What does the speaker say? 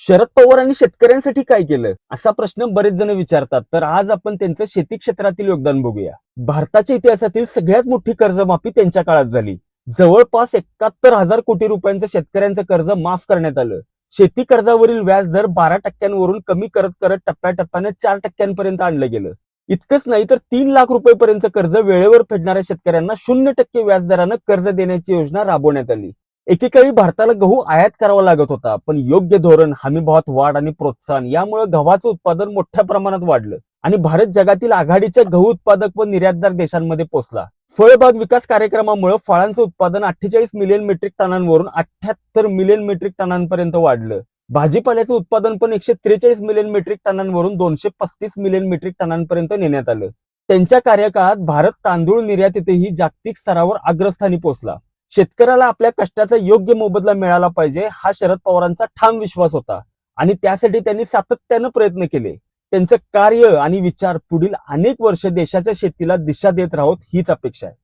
शरद पवारांनी शेतकऱ्यांसाठी काय केलं असा प्रश्न बरेच जण विचारतात. तर आज आपण त्यांचं शेती क्षेत्रातील योगदान बघूया. भारताच्या इतिहासातील सगळ्यात मोठी कर्जमाफी त्यांच्या काळात झाली. जवळपास 71,000 कोटी रुपयांचं शेतकऱ्यांचं कर्ज माफ करण्यात आलं. शेती कर्जावरील व्याज दर 12% कमी करत करत टप्प्याटप्प्याने 4% आणलं गेलं. इतकंच नाही तर 3 लाख रुपयेपर्यंत कर्ज वेळेवर फेडणाऱ्या शेतकऱ्यांना 0% व्याजदरानं कर्ज देण्याची योजना राबवण्यात आली. एकेकाळी भारताला गहू आयात करावा लागत होता, पण योग्य धोरण, हमीभावात वाढ आणि प्रोत्साहन यामुळे गव्हाचं उत्पादन मोठ्या प्रमाणात वाढलं आणि भारत जगातील आघाडीच्या गहू उत्पादक व निर्यातदार देशांमध्ये पोहोचला. फळबाग विकास कार्यक्रमामुळे फळांचं उत्पादन 48 मिलियन मेट्रिक टनांवरून 78 मिलियन मेट्रिक टनांपर्यंत वाढलं. भाजीपाल्याचं उत्पादन पण 143 मिलियन मेट्रिक टनांवरून 235 मिलियन मेट्रिक टनांपर्यंत नेण्यात आलं. त्यांच्या कार्यकाळात भारत तांदूळ निर्यातीतही जागतिक स्तरावर अग्रस्थानी पोहोचला. शेतकऱ्याला आपल्या कष्टाचा योग्य मोबदला मिळाला पाहिजे हा शरद पवारांचा ठाम विश्वास होता आणि त्यासाठी त्यांनी सातत्यानं प्रयत्न केले. त्यांचं कार्य आणि विचार पुढील अनेक वर्ष देशाच्या शेतीला दिशा देत राहोत हीच अपेक्षा आहे.